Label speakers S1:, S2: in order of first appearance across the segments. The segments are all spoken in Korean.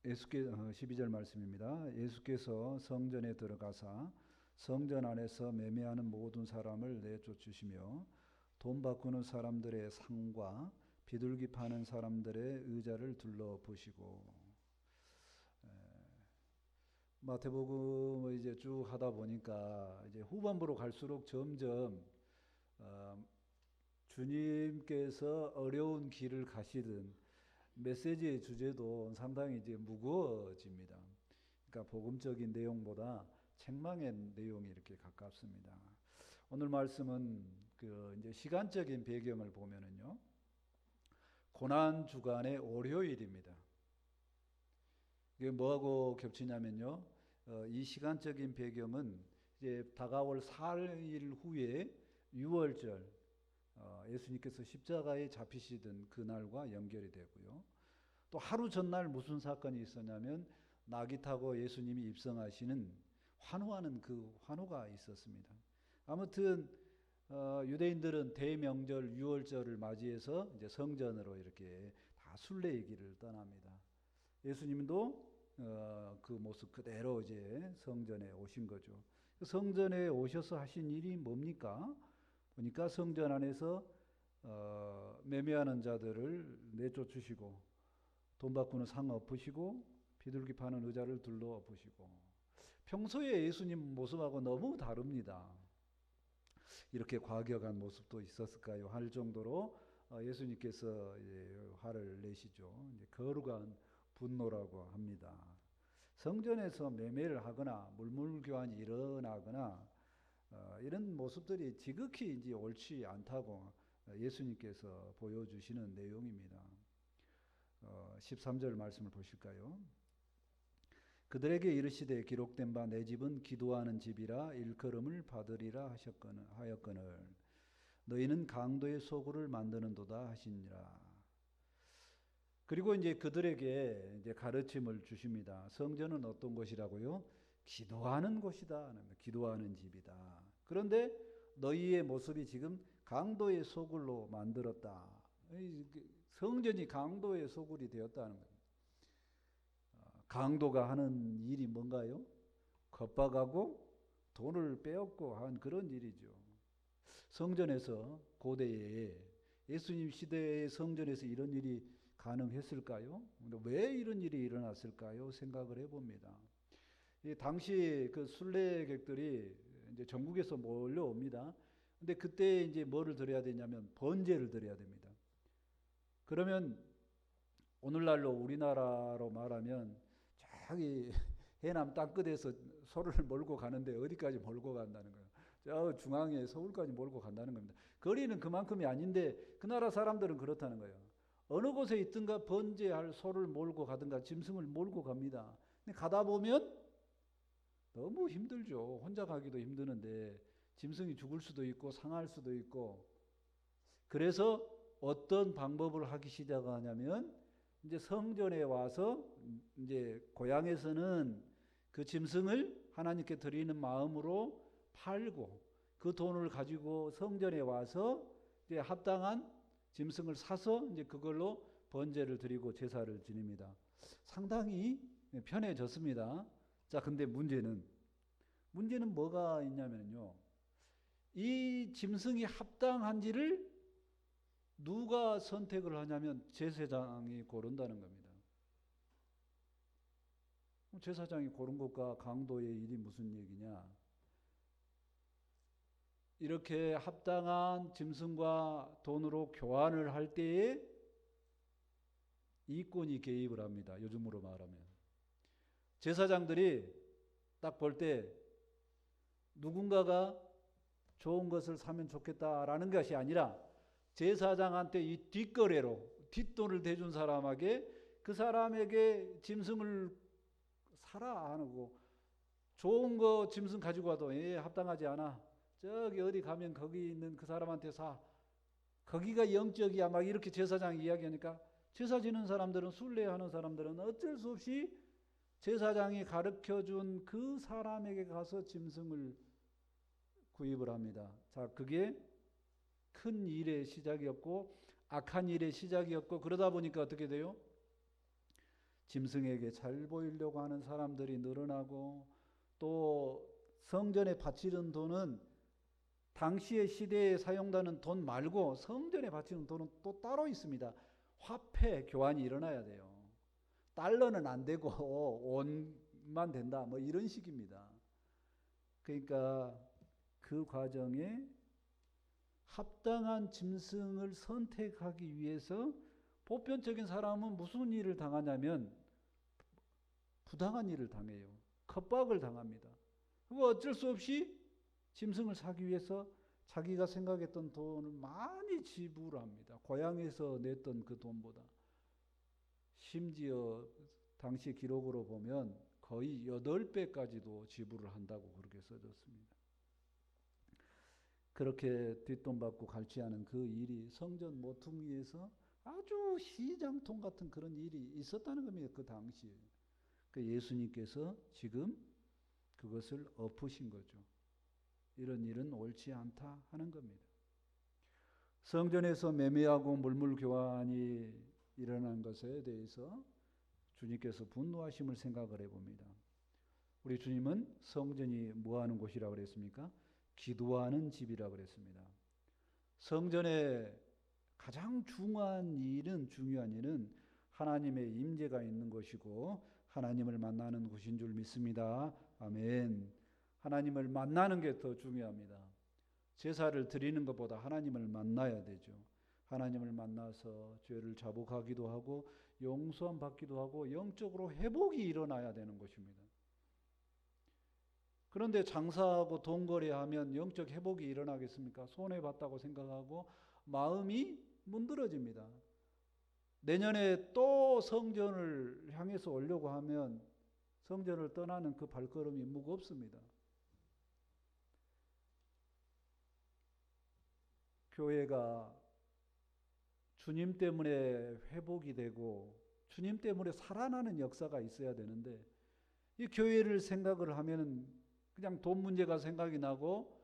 S1: 예수께 12절 말씀입니다. 예수께서 성전에 들어가사 성전 안에서 매매하는 모든 사람을 내쫓으시며 돈 바꾸는 사람들의 상과 비둘기 파는 사람들의 의자를 둘러보시고. 마태복음을 이제 쭉 하다 보니까 이제 후반부로 갈수록 점점 주님께서 어려운 길을 가시든 메시지의 주제도 상당히 이제 무거워집니다. 그러니까 복음적인 내용보다 책망의 내용이 이렇게 가깝습니다. 오늘 말씀은 그 이제 시간적인 배경을 보면은요, 고난 주간의 월요일입니다. 이게 뭐하고 겹치냐면요, 이 시간적인 배경은 이제 다가올 4일 후에 유월절, 예수님께서 십자가에 잡히시던 그날과 연결이 되고요. 또 하루 전날 무슨 사건이 있었냐면 나귀 타고 예수님이 입성하시는 환호하는 그 환호가 있었습니다. 아무튼 유대인들은 대명절 유월절을 맞이해서 이제 성전으로 이렇게 다 순례의 길을 떠납니다. 예수님도 그 모습 그대로 이제 성전에 오신 거죠. 성전에 오셔서 하신 일이 뭡니까? 보니까 성전 안에서 매매하는 자들을 내쫓으시고 돈 바꾸는 상 엎으시고 비둘기 파는 의자를 둘러 엎으시고. 평소에 예수님 모습하고 너무 다릅니다. 이렇게 과격한 모습도 있었을까요? 할 정도로 예수님께서 화를 내시죠. 거룩한 분노라고 합니다. 성전에서 매매를 하거나 물물교환이 일어나거나 이런 모습들이 지극히 이제 옳지 않다고 예수님께서 보여주시는 내용입니다. 13절 말씀을 보실까요? 그들에게 이르시되 기록된 바 내 집은 기도하는 집이라 일컬음을 받으리라 하였거늘 너희는 강도의 소굴을 만드는도다 하시니라. 그리고 이제 그들에게 이제 가르침을 주십니다. 성전은 어떤 곳이라고요? 기도하는 곳이다. 기도하는 집이다. 그런데 너희의 모습이 지금 강도의 소굴로 만들었다. 성전이 강도의 소굴이 되었다는 겁니다. 강도가 하는 일이 뭔가요? 겁박하고 돈을 빼앗고 한 그런 일이죠. 성전에서 고대에 예수님 시대의 성전에서 이런 일이 가능했을까요? 왜 이런 일이 일어났을까요? 생각을 해봅니다. 당시 그 순례객들이 이제 전국에서 몰려옵니다. 근데 그때 이제 뭐를 드려야 되냐면 번제를 드려야 됩니다. 그러면 오늘날로 우리나라로 말하면 저기 해남 땅끝에서 소를 몰고 가는데 어디까지 몰고 간다는 거예요. 저 중앙에 서울까지 몰고 간다는 겁니다. 거리는 그만큼이 아닌데 그 나라 사람들은 그렇다는 거예요. 어느 곳에 있든가 번제할 소를 몰고 가든가 짐승을 몰고 갑니다. 근데 가다 보면 너무 힘들죠. 혼자 가기도 힘드는데 짐승이 죽을 수도 있고 상할 수도 있고. 그래서 어떤 방법을 하기 시작하냐면 이제 성전에 와서 이제 고향에서는 그 짐승을 하나님께 드리는 마음으로 팔고 그 돈을 가지고 성전에 와서 이제 합당한 짐승을 사서 이제 그걸로 번제를 드리고 제사를 지냅니다. 상당히 편해졌습니다. 자, 근데 문제는 뭐가 있냐면요. 이 짐승이 합당한지를 누가 선택을 하냐면 제사장이 고른다는 겁니다. 제사장이 고른 것과 강도의 일이 무슨 얘기냐? 이렇게 합당한 짐승과 돈으로 교환을 할 때에 이권이 개입을 합니다. 요즘으로 말하면. 제사장들이 딱 볼 때 누군가가 좋은 것을 사면 좋겠다라는 것이 아니라 제사장한테 이 뒷거래로 뒷돈을 대준 사람에게 그 사람에게 짐승을 사라 하고 좋은 거 짐승 가지고 와도 합당하지 않아. 저기 어디 가면 거기 있는 그 사람한테 사. 거기가 영적이야. 막 이렇게 제사장이 이야기하니까 제사 지는 사람들은 순례하는 사람들은 어쩔 수 없이 제사장이 가르쳐준 그 사람에게 가서 짐승을 구입을 합니다. 자, 그게 큰 일의 시작이었고 악한 일의 시작이었고 그러다 보니까 어떻게 돼요? 짐승에게 잘 보이려고 하는 사람들이 늘어나고, 또 성전에 바치는 돈은 당시의 시대에 사용되는 돈 말고 성전에 바치는 돈은 또 따로 있습니다. 화폐 교환이 일어나야 돼요. 달러는 안 되고 원만 된다, 뭐 이런 식입니다. 그러니까 그 과정에 합당한 짐승을 선택하기 위해서 보편적인 사람은 무슨 일을 당하냐면 부당한 일을 당해요. 겁박을 당합니다. 그리고 어쩔 수 없이 짐승을 사기 위해서 자기가 생각했던 돈을 많이 지불합니다. 고향에서 냈던 그 돈보다. 심지어 당시 기록으로 보면 거의 8배까지도 지불을 한다고 그렇게 써졌습니다. 그렇게 뒷돈 받고 갈취하는 그 일이 성전 모퉁이에서 아주 시장통 같은 그런 일이 있었다는 겁니다. 그 당시에. 그 예수님께서 지금 그것을 엎으신 거죠. 이런 일은 옳지 않다 하는 겁니다. 성전에서 매매하고 물물 교환이 일어난 것에 대해서 주님께서 분노하심을 생각을 해봅니다. 우리 주님은 성전이 뭐하는 곳이라고 그랬습니까? 기도하는 집이라고 그랬습니다. 성전의 가장 중요한 일은 하나님의 임재가 있는 것이고 하나님을 만나는 곳인 줄 믿습니다. 아멘. 하나님을 만나는 게 더 중요합니다. 제사를 드리는 것보다 하나님을 만나야 되죠. 하나님을 만나서 죄를 자복하기도 하고 용서함 받기도 하고 영적으로 회복이 일어나야 되는 것입니다. 그런데 장사하고 돈 거래하면 영적 회복이 일어나겠습니까? 손해봤다고 생각하고 마음이 문드러집니다. 내년에 또 성전을 향해서 오려고 하면 성전을 떠나는 그 발걸음이 무겁습니다. 교회가 주님 때문에 회복이 되고 주님 때문에 살아나는 역사가 있어야 되는데 이 교회를 생각을 하면 그냥 돈 문제가 생각이 나고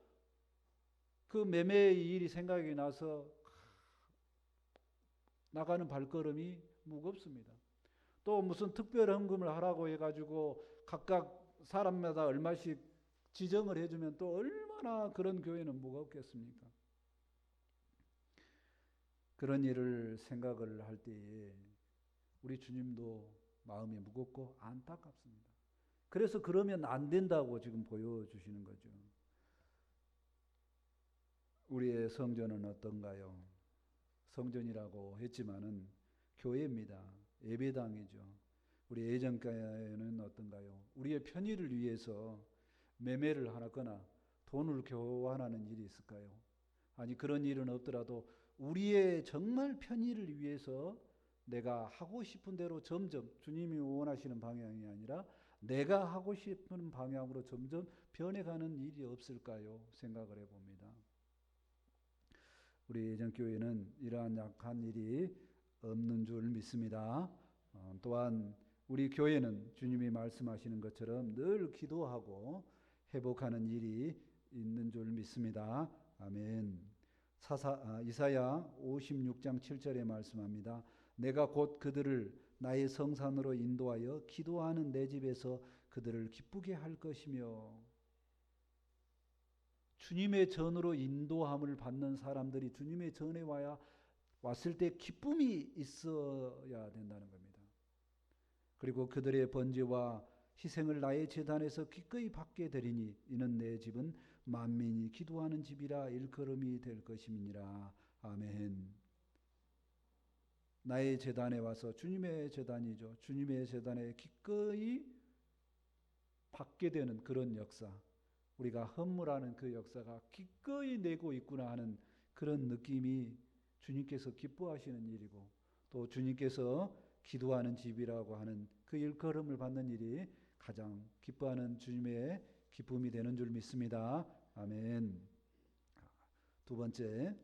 S1: 그 매매의 일이 생각이 나서 나가는 발걸음이 무겁습니다. 또 무슨 특별 헌금을 하라고 해가지고 각각 사람마다 얼마씩 지정을 해주면 또 얼마나 그런 교회는 무겁겠습니까? 그런 일을 생각을 할 때에 우리 주님도 마음이 무겁고 안타깝습니다. 그래서 그러면 안 된다고 지금 보여주시는 거죠. 우리의 성전은 어떤가요? 성전이라고 했지만은 교회입니다. 예배당이죠. 우리 예전교회는 어떤가요? 우리의 편의를 위해서 매매를 하거나 돈을 교환하는 일이 있을까요? 아니 그런 일은 없더라도 우리의 정말 편의를 위해서 내가 하고 싶은 대로 점점 주님이 원하시는 방향이 아니라 내가 하고 싶은 방향으로 점점 변해가는 일이 없을까요? 생각을 해봅니다. 우리 예전교회는 이러한 약한 일이 없는 줄 믿습니다. 또한 우리 교회는 주님이 말씀하시는 것처럼 늘 기도하고 회복하는 일이 있는 줄 믿습니다. 아멘. 이사야 56장 7절에 말씀합니다. 내가 곧 그들을 나의 성산으로 인도하여 기도하는 내 집에서 그들을 기쁘게 할 것이며 주님의 전으로 인도함을 받는 사람들이 주님의 전에 왔을 때 기쁨이 있어야 된다는 겁니다. 그리고 그들의 번제와 희생을 나의 제단에서 기꺼이 받게 되리니 이는 내 집은 만민이 기도하는 집이라 일컬음이 될 것임이니라. 아멘. 나의 제단에 와서 주님의 제단이죠. 주님의 제단에 기꺼이 받게 되는 그런 역사. 우리가 헌물하는 그 역사가 기꺼이 내고 있구나 하는 그런 느낌이 주님께서 기뻐하시는 일이고 또 주님께서 기도하는 집이라고 하는 그 일컬음을 받는 일이 가장 기뻐하는 주님의 기쁨이 되는 줄 믿습니다. 아멘. 두 번째,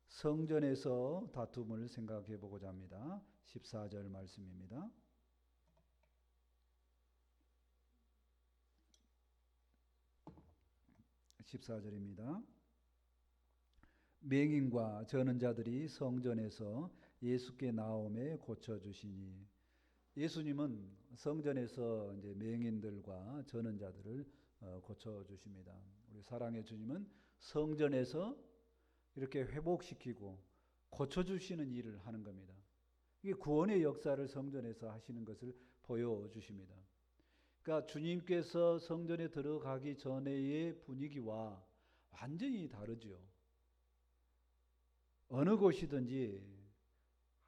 S1: 성전에서 다툼을 생각해 보고자 합니다. 14절 말씀입니다. 14절입니다. 맹인과 저는 자들이 성전에서 예수께 나오매 고쳐주시니 예수님은 성전에서 이제 맹인들과 전원자들을 고쳐 주십니다. 우리 사랑의 주님은 성전에서 이렇게 회복시키고 고쳐 주시는 일을 하는 겁니다. 이게 구원의 역사를 성전에서 하시는 것을 보여 주십니다. 그러니까 주님께서 성전에 들어가기 전의 분위기와 완전히 다르죠. 어느 곳이든지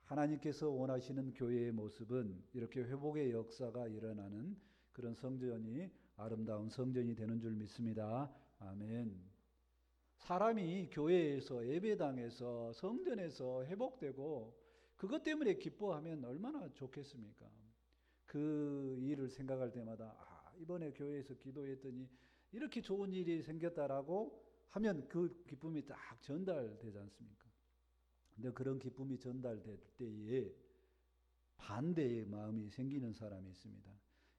S1: 하나님께서 원하시는 교회의 모습은 이렇게 회복의 역사가 일어나는 그런 성전이, 아름다운 성전이 되는 줄 믿습니다. 아멘. 사람이 교회에서, 예배당에서, 성전에서 회복되고 그것 때문에 기뻐하면 얼마나 좋겠습니까? 그 일을 생각할 때마다 이번에 교회에서 기도했더니 이렇게 좋은 일이 생겼다라고 하면 그 기쁨이 딱 전달되지 않습니까? 근데 그런 기쁨이 전달될 때에 반대의 마음이 생기는 사람이 있습니다.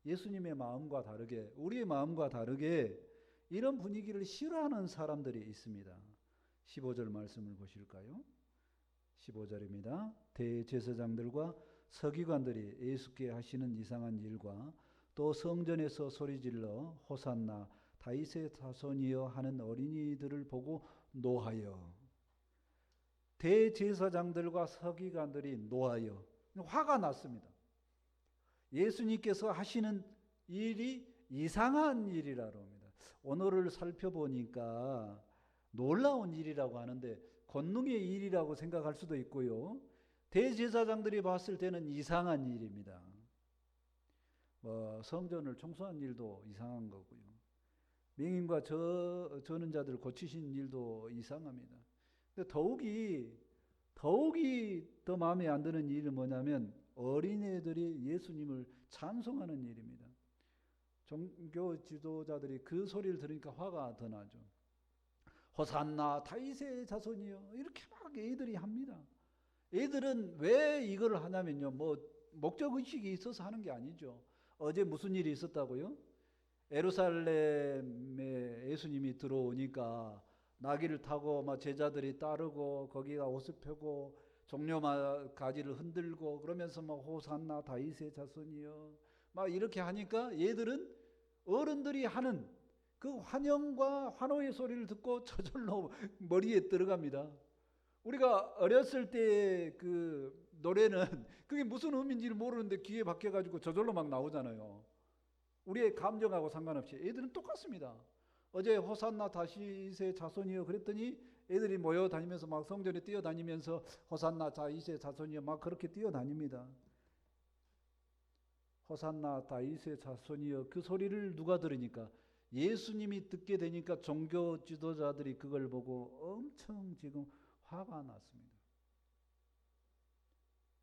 S1: 예수님의 마음과 다르게, 우리의 마음과 다르게 이런 분위기를 싫어하는 사람들이 있습니다. 15절 말씀을 보실까요? 15절입니다. 대제사장들과 서기관들이 예수께 하시는 이상한 일과 또 성전에서 소리질러 호산나 다윗의 자손이여 하는 어린이들을 보고 노하여, 대제사장들과 서기관들이 노하여 화가 났습니다. 예수님께서 하시는 일이 이상한 일이라고 합니다. 오늘을 살펴보니까 놀라운 일이라고 하는데 권능의 일이라고 생각할 수도 있고요. 대제사장들이 봤을 때는 이상한 일입니다. 성전을 청소한 일도 이상한 거고요. 맹인과 저는 자들 고치신 일도 이상합니다. 근데 더욱이 더 마음에 안 드는 일은 뭐냐면 어린애들이 예수님을 찬송하는 일입니다. 종교 지도자들이 그 소리를 들으니까 화가 더 나죠. 호산나 다윗의 자손이여, 이렇게 막 애들이 합니다. 애들은 왜 이걸 하냐면요, 목적의식이 있어서 하는 게 아니죠. 어제 무슨 일이 있었다고요? 예루살렘에 예수님이 들어오니까 나귀를 타고 막 제자들이 따르고 거기가 옷을 펴고 종려 가지를 흔들고 그러면서 막 호산나 다윗의 자손이여 막 이렇게 하니까 얘들은 어른들이 하는 그 환영과 환호의 소리를 듣고 저절로 머리에 들어갑니다. 우리가 어렸을 때 그 노래는 그게 무슨 의미인지를 모르는데 귀에 박혀가지고 저절로 막 나오잖아요. 우리의 감정하고 상관없이 애들은 똑같습니다. 어제 호산나 다윗의 자손이여 그랬더니 애들이 모여 다니면서 막 성전에 뛰어다니면서 호산나 다윗의 자손이여 막 그렇게 뛰어다닙니다. 호산나 다윗의 자손이여 그 소리를 누가 들으니까? 예수님이 듣게 되니까 종교 지도자들이 그걸 보고 엄청 지금 화가 났습니다.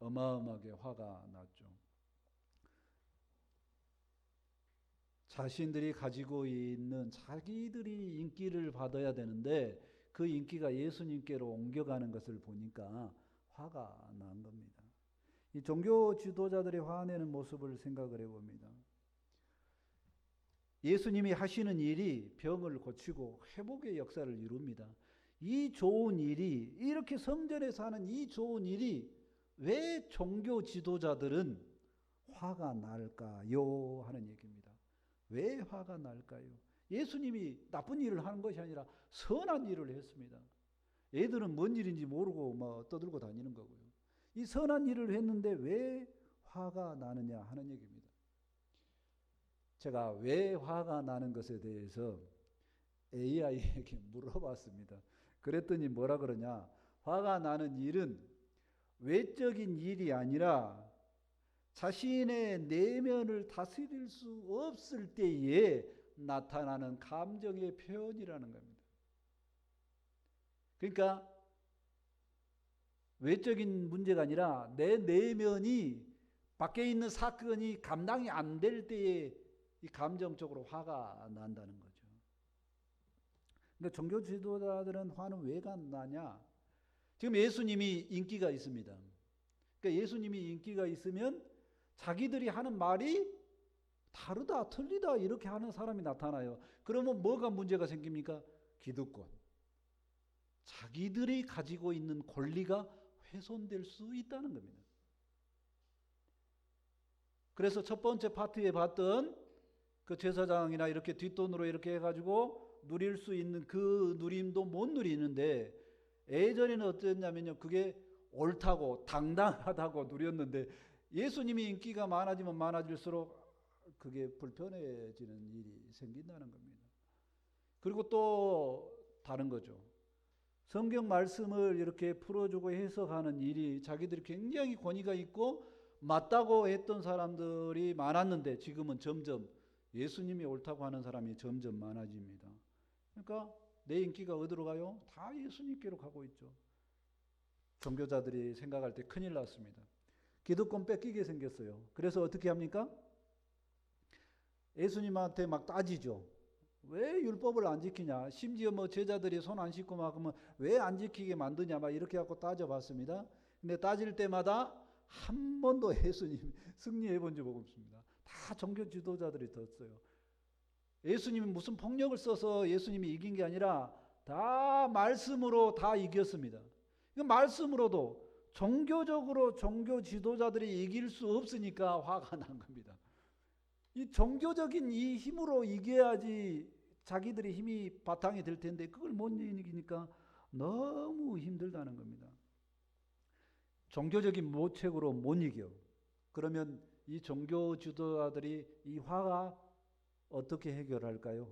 S1: 어마어마하게 화가 났죠. 자신들이 가지고 있는 자기들이 인기를 받아야 되는데 그 인기가 예수님께로 옮겨가는 것을 보니까 화가 난 겁니다. 이 종교 지도자들이 화내는 모습을 생각을 해봅니다. 예수님이 하시는 일이 병을 고치고 회복의 역사를 이룹니다. 이 좋은 일이, 이렇게 성전에서 하는 이 좋은 일이 왜 종교 지도자들은 화가 날까요? 하는 얘기입니다. 왜 화가 날까요? 예수님이 나쁜 일을 하는 것이 아니라 선한 일을 했습니다. 애들은 뭔 일인지 모르고 막 떠들고 다니는 거고요. 이 선한 일을 했는데 왜 화가 나느냐 하는 얘기입니다. 제가 왜 화가 나는 것에 대해서 AI에게 물어봤습니다. 그랬더니 뭐라 그러냐? 화가 나는 일은 외적인 일이 아니라 자신의 내면을 다스릴 수 없을 때에 나타나는 감정의 표현이라는 겁니다. 그러니까 외적인 문제가 아니라 내 내면이 밖에 있는 사건이 감당이 안 될 때에 이 감정적으로 화가 난다는 거죠. 근데 종교 지도자들은 화는 왜 나냐? 지금 예수님이 인기가 있습니다. 그러니까 예수님이 인기가 있으면 자기들이 하는 말이 다르다, 틀리다 이렇게 하는 사람이 나타나요. 그러면 뭐가 문제가 생깁니까? 기득권. 자기들이 가지고 있는 권리가 훼손될 수 있다는 겁니다. 그래서 첫 번째 파트에 봤던 그 제사장이나 이렇게 뒷돈으로 이렇게 해가지고 누릴 수 있는 그 누림도 못 누리는데, 예전에는 어땠냐면요, 그게 옳다고 당당하다고 누렸는데 예수님이 인기가 많아지면 많아질수록 그게 불편해지는 일이 생긴다는 겁니다. 그리고 또 다른 거죠. 성경 말씀을 이렇게 풀어주고 해석하는 일이 자기들이 굉장히 권위가 있고 맞다고 했던 사람들이 많았는데, 지금은 점점 예수님이 옳다고 하는 사람이 점점 많아집니다. 그러니까 내 인기가 어디로 가요? 다 예수님께로 가고 있죠. 종교자들이 생각할 때 큰일 났습니다. 기득권 뺏기게 생겼어요. 그래서 어떻게 합니까? 예수님한테 막 따지죠. 왜 율법을 안 지키냐? 심지어 뭐 제자들이 손 안 씻고 막 하면 왜 안 지키게 만드냐? 막 이렇게 갖고 따져봤습니다. 근데 따질 때마다 한 번도 예수님 승리해 본 적 없습니다. 다 종교 지도자들이 졌어요. 예수님이 무슨 폭력을 써서 예수님이 이긴 게 아니라 다 말씀으로 다 이겼습니다. 말씀으로도 종교적으로 종교 지도자들이 이길 수 없으니까 화가 난 겁니다. 이 종교적인 이 힘으로 이겨야지 자기들의 힘이 바탕이 될 텐데 그걸 못 이기니까 너무 힘들다는 겁니다. 종교적인 모책으로 못 이겨. 그러면 이 종교 지도자들이 이 화가 어떻게 해결할까요?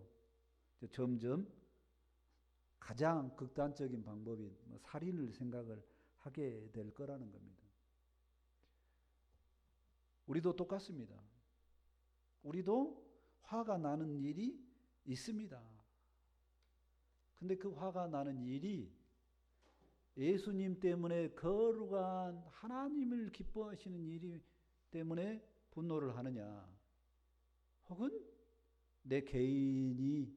S1: 점점 가장 극단적인 방법인 살인을 생각을 하게 될 거라는 겁니다. 우리도 똑같습니다. 우리도 화가 나는 일이 있습니다. 근데 그 화가 나는 일이 예수님 때문에 거룩한 하나님을 기뻐하시는 일이 때문에 분노를 하느냐, 혹은 내 개인이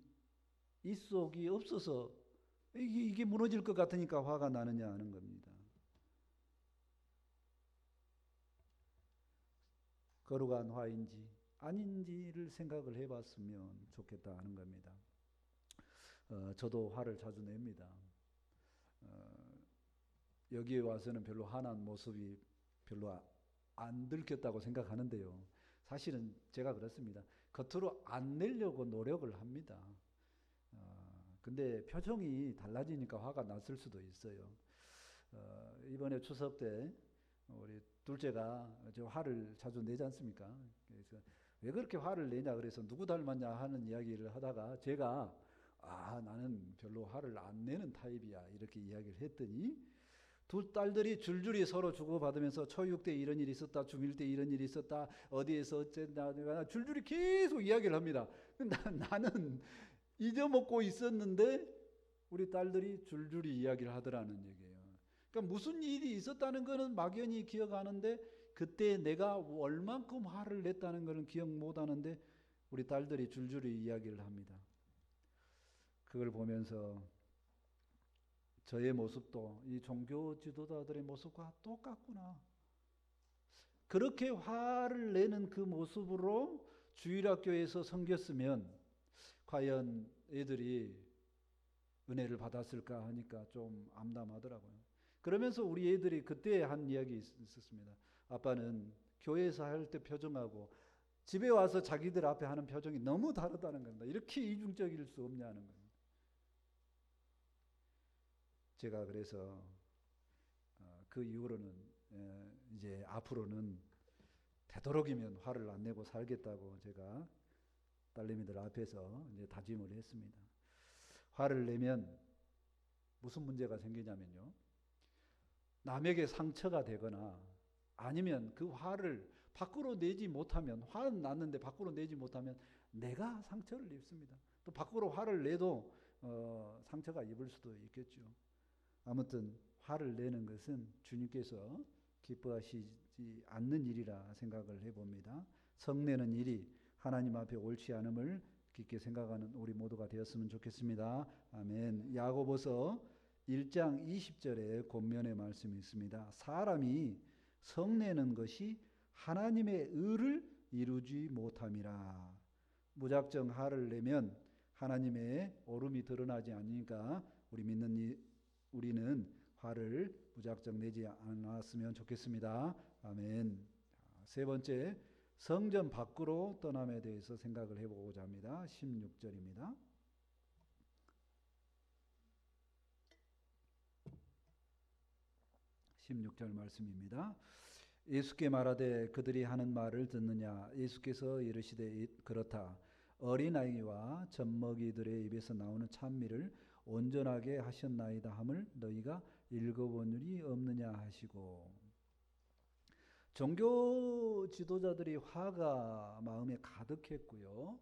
S1: 입속이 없어서 이게 무너질 것 같으니까 화가 나느냐 하는 겁니다. 거룩한 화인지 아닌지를 생각을 해봤으면 좋겠다 하는 겁니다. 저도 화를 자주 냅니다. 여기에 와서는 별로 화난 모습이 별로 안 들켰다고 생각하는데요. 사실은 제가 그렇습니다. 겉으로 안 내려고 노력을 합니다. 근데 표정이 달라지니까 화가 났을 수도 있어요. 이번에 추석 때 우리 둘째가 저 화를 자주 내지 않습니까? 그래서 왜 그렇게 화를 내냐 그래서 누구 닮았냐 하는 이야기를 하다가 제가 나는 별로 화를 안 내는 타입이야 이렇게 이야기를 했더니 두 딸들이 줄줄이 서로 주고받으면서 초육 때 이런 일이 있었다, 중1 때 이런 일이 있었다, 어디에서 어쨌다 줄줄이 계속 이야기를 합니다. 나는 잊어먹고 있었는데 우리 딸들이 줄줄이 이야기를 하더라는 얘기예요. 그러니까 무슨 일이 있었다는 것은 막연히 기억하는데 그때 내가 얼만큼 화를 냈다는 것은 기억 못하는데 우리 딸들이 줄줄이 이야기를 합니다. 그걸 보면서 저의 모습도 이 종교 지도자들의 모습과 똑같구나. 그렇게 화를 내는 그 모습으로 주일학교에서 섬겼으면 과연 애들이 은혜를 받았을까 하니까 좀 암담하더라고요. 그러면서 우리 애들이 그때 한 이야기 있었습니다. 아빠는 교회에서 할 때 표정하고 집에 와서 자기들 앞에 하는 표정이 너무 다르다는 겁니다. 이렇게 이중적일 수 없냐는 겁니다. 제가 그래서 그 이후로는 이제 앞으로는 되도록이면 화를 안 내고 살겠다고 제가 딸내미들 앞에서 이제 다짐을 했습니다. 화를 내면 무슨 문제가 생기냐면요, 남에게 상처가 되거나 아니면 그 화를 밖으로 내지 못하면, 화는 났는데 밖으로 내지 못하면 내가 상처를 입습니다. 또 밖으로 화를 내도 상처가 입을 수도 있겠죠. 아무튼 화를 내는 것은 주님께서 기뻐하시지 않는 일이라 생각을 해봅니다. 성내는 일이 하나님 앞에 옳지 않음을 깊게 생각하는 우리 모두가 되었으면 좋겠습니다. 아멘. 야고보서 1장 20절에 권면의 말씀이 있습니다. 사람이 성내는 것이 하나님의 의를 이루지 못함이라. 무작정 화를 내면 하나님의 옳음이 드러나지 않으니까 우리는 화를 무작정 내지 않았으면 좋겠습니다. 아멘. 세 번째, 성전 밖으로 떠남에 대해서 생각을 해보고자 합니다. 16절입니다. 16절 말씀입니다. 예수께 말하되 그들이 하는 말을 듣느냐. 예수께서 이르시되 그렇다. 어린아이와 젖먹이들의 입에서 나오는 찬미를 온전하게 하셨나이다 함을 너희가 읽어본 일이 없느냐 하시고. 종교 지도자들이 화가 마음에 가득했고요.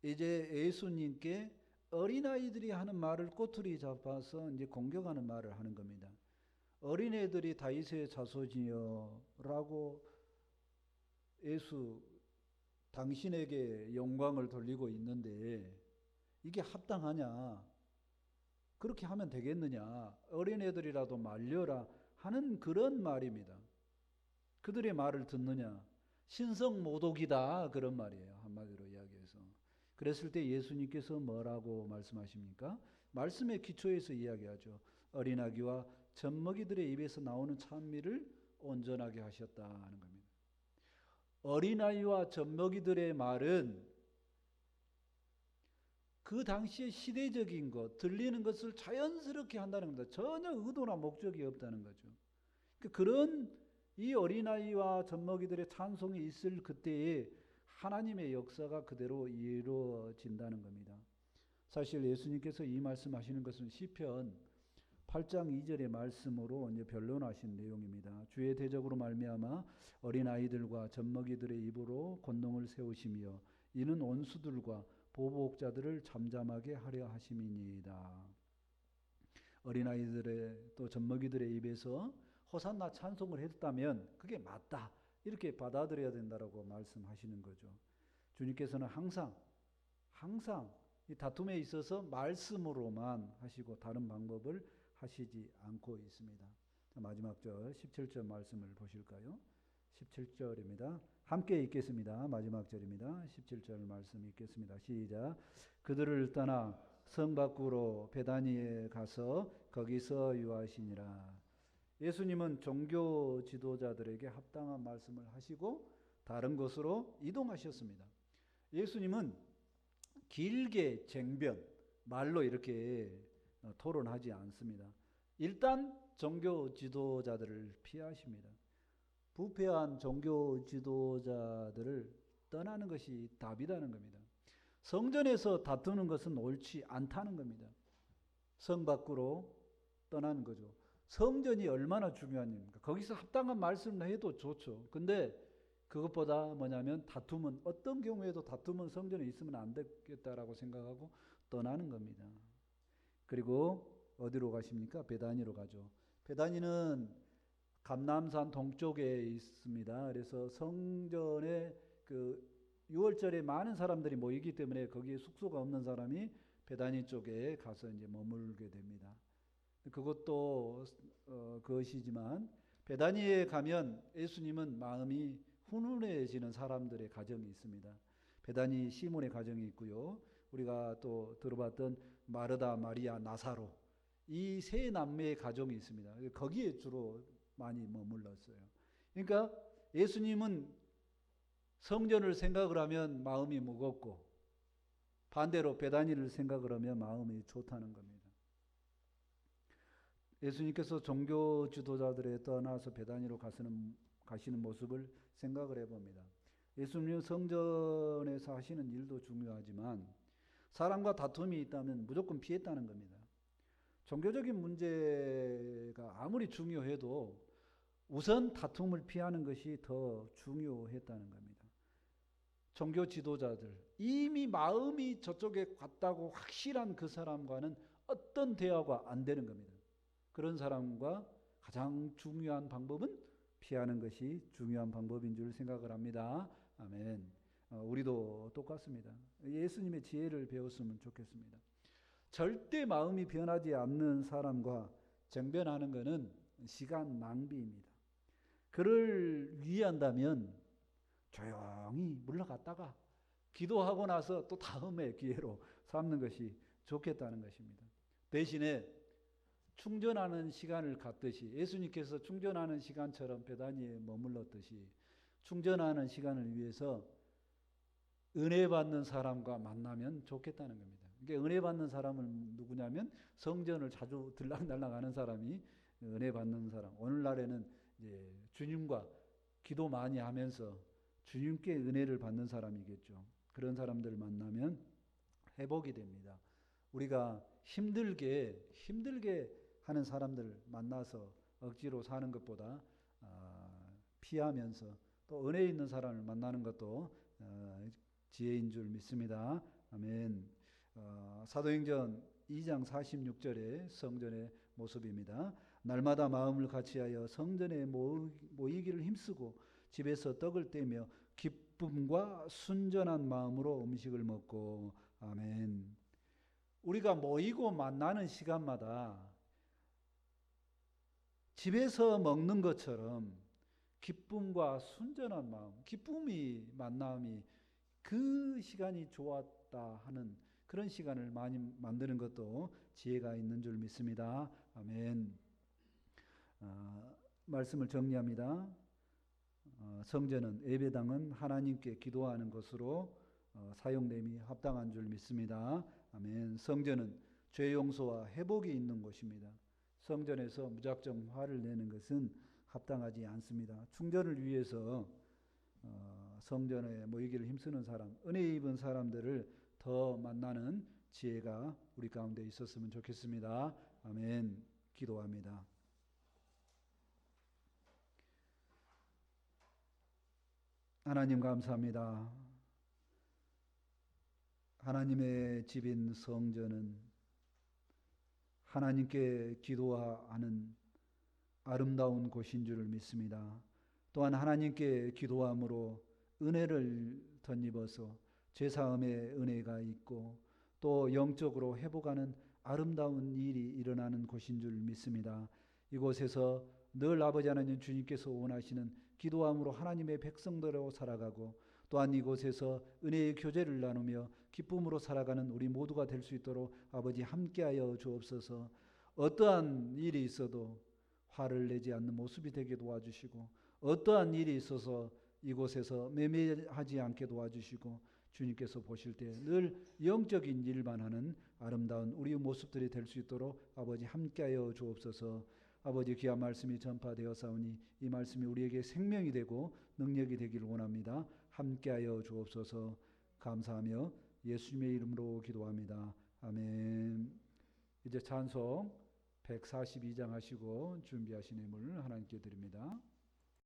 S1: 이제 예수님께 어린아이들이 하는 말을 꼬투리 잡아서 이제 공격하는 말을 하는 겁니다. 어린애들이 다윗의 자손이여라고 예수 당신에게 영광을 돌리고 있는데 이게 합당하냐? 그렇게 하면 되겠느냐? 어린애들이라도 말려라 하는 그런 말입니다. 그들의 말을 듣느냐? 신성모독이다 그런 말이에요. 한마디로 이야기해서. 그랬을 때 예수님께서 뭐라고 말씀하십니까? 말씀의 기초에서 이야기하죠. 어린아기와 젖먹이들의 입에서 나오는 찬미를 온전하게 하셨다 하는 겁니다. 어린아이와 젖먹이들의 말은 그 당시에 시대적인 것, 들리는 것을 자연스럽게 한다는 겁니다. 전혀 의도나 목적이 없다는 거죠. 그런 이 어린아이와 젖먹이들의 찬송이 있을 그때에 하나님의 역사가 그대로 이루어진다는 겁니다. 사실 예수님께서 이 말씀하시는 것은 시편 8장 2절의 말씀으로 이제 변론하신 내용입니다. 주의 대적으로 말미암아 어린아이들과 젖먹이들의 입으로 권능을 세우시며 이는 원수들과 보복자들을 잠잠하게 하려 하심이니이다. 어린아이들의 또 젖먹이들의 입에서 호산나 찬송을 했다면 그게 맞다 이렇게 받아들여야 된다라고 말씀하시는 거죠. 주님께서는 항상 이 다툼에 있어서 말씀으로만 하시고 다른 방법을 하시지 않고 있습니다. 마지막 절 17절 말씀을 보실까요? 17절입니다. 함께 읽겠습니다. 마지막 절입니다. 17절 말씀 읽겠습니다. 시작. 그들을 떠나 성 밖으로 베다니에 가서 거기서 유하시니라. 예수님은 종교 지도자들에게 합당한 말씀을 하시고 다른 곳으로 이동하셨습니다. 예수님은 길게 쟁변, 말로 이렇게 토론하지 않습니다. 일단 종교 지도자들을 피하십니다. 부패한 종교 지도자들을 떠나는 것이 답이라는 겁니다. 성전에서 다투는 것은 옳지 않다는 겁니다. 성 밖으로 떠나는 거죠. 성전이 얼마나 중요한 일입니까? 거기서 합당한 말씀을 해도 좋죠. 근데 그것보다 뭐냐면 다툼은 어떤 경우에도 다툼은 성전에 있으면 안 되겠다라고 생각하고 떠나는 겁니다. 그리고 어디로 가십니까? 베다니로 가죠. 베다니는 감람산 동쪽에 있습니다. 그래서 성전에 그 6월절에 많은 사람들이 모이기 때문에 거기에 숙소가 없는 사람이 베다니 쪽에 가서 이제 머물게 됩니다. 그것도 그것이지만 베다니에 가면 예수님은 마음이 훈훈해지는 사람들의 가정이 있습니다. 베다니 시몬의 가정이 있고요. 우리가 또 들어봤던 마르다, 마리아, 나사로 이 세 남매의 가정이 있습니다. 거기에 주로 많이 머물렀어요. 그러니까 예수님은 성전을 생각을 하면 마음이 무겁고 반대로 베다니를 생각을 하면 마음이 좋다는 겁니다. 예수님께서 종교 지도자들에 떠나서 베다니로 가시는 모습을 생각을 해봅니다. 예수님은 성전에서 하시는 일도 중요하지만 사람과 다툼이 있다면 무조건 피했다는 겁니다. 종교적인 문제가 아무리 중요해도 우선 다툼을 피하는 것이 더 중요했다는 겁니다. 종교 지도자들, 이미 마음이 저쪽에 갔다고 확실한 그 사람과는 어떤 대화가 안 되는 겁니다. 그런 사람과 가장 중요한 방법은 피하는 것이 중요한 방법인 줄 생각을 합니다. 아멘. 우리도 똑같습니다. 예수님의 지혜를 배웠으면 좋겠습니다. 절대 마음이 변하지 않는 사람과 쟁변하는 것은 시간 낭비입니다. 그를 위한다면 조용히 물러갔다가 기도하고 나서 또 다음에 기회로 삼는 것이 좋겠다는 것입니다. 대신에 충전하는 시간을 갖듯이 예수님께서 충전하는 시간처럼 베다니에 머물렀듯이 충전하는 시간을 위해서 은혜 받는 사람과 만나면 좋겠다는 겁니다. 이게 은혜 받는 사람은 누구냐면 성전을 자주 들락날락 하는 사람이 은혜 받는 사람. 오늘날에는 이제 주님과 기도 많이 하면서 주님께 은혜를 받는 사람이겠죠. 그런 사람들을 만나면 회복이 됩니다. 우리가 힘들게 하는 사람들 만나서 억지로 사는 것보다 피하면서 또 은혜 있는 사람을 만나는 것도 지혜인 줄 믿습니다. 아멘. 사도행전 2장 46절의 성전의 모습입니다. 날마다 마음을 같이하여 성전에 모이기를 힘쓰고 집에서 떡을 떼며 기쁨과 순전한 마음으로 음식을 먹고. 아멘. 우리가 모이고 만나는 시간마다 집에서 먹는 것처럼 기쁨과 순전한 마음, 기쁨이 만남이 그 시간이 좋았다 하는 그런 시간을 많이 만드는 것도 지혜가 있는 줄 믿습니다. 아멘. 말씀을 정리합니다. 성전은 예배당은 하나님께 기도하는 것으로 사용됨이 합당한 줄 믿습니다. 아멘. 성전은 죄 용서와 회복이 있는 곳입니다. 성전에서 무작정 화를 내는 것은 합당하지 않습니다. 충전을 위해서 성전에 모이기를 힘쓰는 사람, 은혜 입은 사람들을 더 만나는 지혜가 우리 가운데 있었으면 좋겠습니다. 아멘. 기도합니다. 하나님 감사합니다. 하나님의 집인 성전은 하나님께 기도하는 아름다운 곳인 줄 믿습니다. 또한 하나님께 기도함으로 은혜를 덧입어서 죄사함의 은혜가 있고 또 영적으로 회복하는 아름다운 일이 일어나는 곳인 줄 믿습니다. 이곳에서 늘 아버지 하나님 주님께서 원하시는 기도함으로 하나님의 백성들로 살아가고 또한 이곳에서 은혜의 교제를 나누며 기쁨으로 살아가는 우리 모두가 될 수 있도록 아버지 함께하여 주옵소서. 어떠한 일이 있어도 화를 내지 않는 모습이 되게 도와주시고 어떠한 일이 있어서 이곳에서 매매하지 않게 도와주시고 주님께서 보실 때 늘 영적인 일만 하는 아름다운 우리의 모습들이 될 수 있도록 아버지 함께하여 주옵소서. 아버지 귀한 말씀이 전파되었사오니 이 말씀이 우리에게 생명이 되고 능력이 되기를 원합니다. 함께하여 주옵소서. 감사하며 예수님의 이름으로 기도합니다. 아멘. 이제 찬송 142장 하시고 준비하신 예물을 하나님께 드립니다.